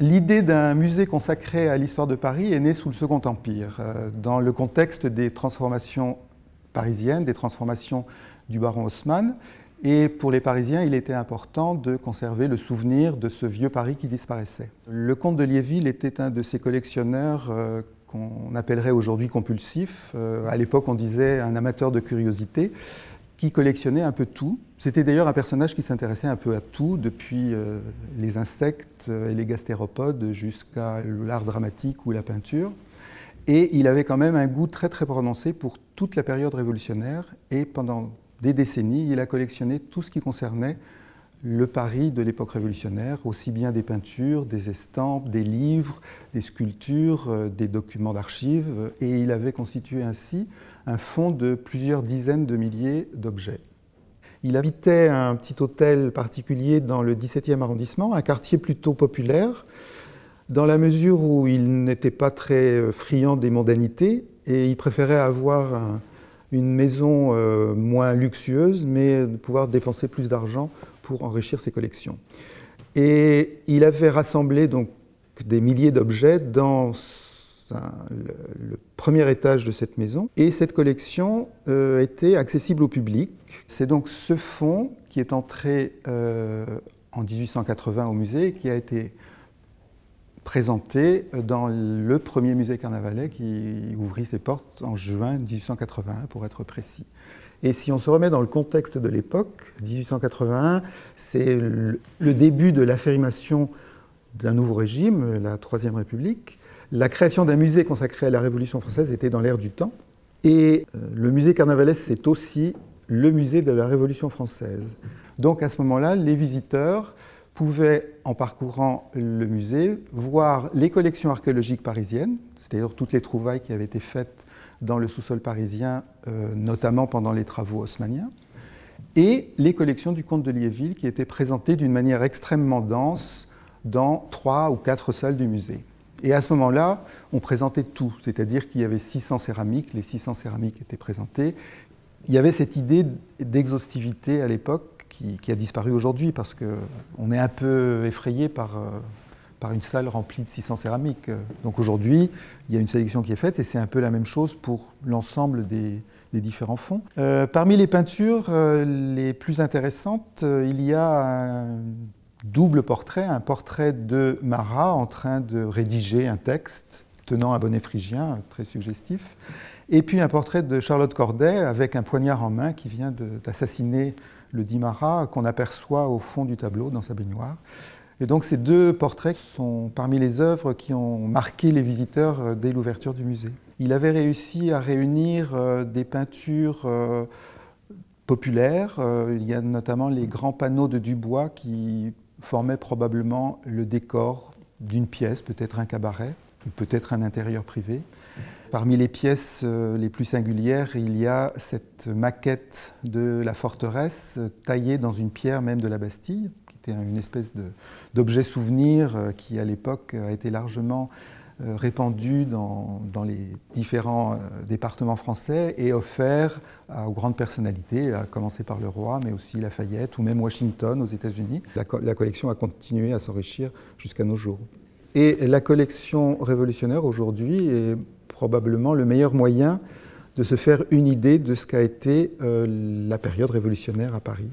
L'idée d'un musée consacré à l'histoire de Paris est née sous le Second Empire, dans le contexte des transformations parisiennes, des transformations du baron Haussmann. Et pour les Parisiens, il était important de conserver le souvenir de ce vieux Paris qui disparaissait. Le comte de Liéville était un de ces collectionneurs qu'on appellerait aujourd'hui compulsifs. À l'époque, on disait un amateur de curiosité qui collectionnait un peu tout. C'était d'ailleurs un personnage qui s'intéressait un peu à tout, depuis les insectes et les gastéropodes jusqu'à l'art dramatique ou la peinture. Et il avait quand même un goût très très prononcé pour toute la période révolutionnaire, et pendant des décennies, il a collectionné tout ce qui concernait le Paris de l'époque révolutionnaire, aussi bien des peintures, des estampes, des livres, des sculptures, des documents d'archives, et il avait constitué ainsi un fonds de plusieurs dizaines de milliers d'objets. Il habitait un petit hôtel particulier dans le 17e arrondissement, un quartier plutôt populaire, dans la mesure où il n'était pas très friand des mondanités, et il préférait avoir une maison moins luxueuse, mais pouvoir dépenser plus d'argent pour enrichir ses collections. Et il avait rassemblé donc des milliers d'objets dans le premier étage de cette maison, et cette collection était accessible au public. C'est donc ce fonds qui est entré en 1880 au musée et qui a été présenté dans le premier musée carnavalet qui ouvrit ses portes en juin 1881, pour être précis. Et si on se remet dans le contexte de l'époque, 1881, c'est le début de l'affirmation d'un nouveau régime, la Troisième République. La création d'un musée consacré à la Révolution française était dans l'air du temps. Et le musée carnavalet, c'est aussi le musée de la Révolution française. Donc à ce moment-là, les visiteurs pouvaient, en parcourant le musée, voir les collections archéologiques parisiennes, c'est-à-dire toutes les trouvailles qui avaient été faites dans le sous-sol parisien, notamment pendant les travaux haussmanniens, et les collections du comte de Liéville qui étaient présentées d'une manière extrêmement dense dans 3 ou 4 salles du musée. Et à ce moment-là, on présentait tout, c'est-à-dire qu'il y avait 600 céramiques, les 600 céramiques étaient présentées. Il y avait cette idée d'exhaustivité à l'époque qui a disparu aujourd'hui, parce qu'on est un peu effrayé par une salle remplie de 600 céramiques. Donc aujourd'hui, il y a une sélection qui est faite, et c'est un peu la même chose pour l'ensemble des différents fonds. Parmi les peintures les plus intéressantes, il y a un double portrait, un portrait de Marat en train de rédiger un texte tenant un bonnet phrygien, très suggestif, et puis un portrait de Charlotte Corday avec un poignard en main qui vient d'assassiner le dit Marat, qu'on aperçoit au fond du tableau dans sa baignoire. Et donc ces deux portraits sont parmi les œuvres qui ont marqué les visiteurs dès l'ouverture du musée. Il avait réussi à réunir des peintures populaires. Il y a notamment les grands panneaux de Dubois qui formaient probablement le décor d'une pièce, peut-être un cabaret, ou peut-être un intérieur privé. Parmi les pièces les plus singulières, il y a cette maquette de la forteresse taillée dans une pierre même de la Bastille, qui était une espèce d'objet souvenir qui, à l'époque, a été largement répandu dans les différents départements français et offert aux grandes personnalités, à commencer par le roi, mais aussi Lafayette ou même Washington aux États-Unis. La collection a continué à s'enrichir jusqu'à nos jours. Et la collection révolutionnaire aujourd'hui est probablement le meilleur moyen de se faire une idée de ce qu'a été la période révolutionnaire à Paris.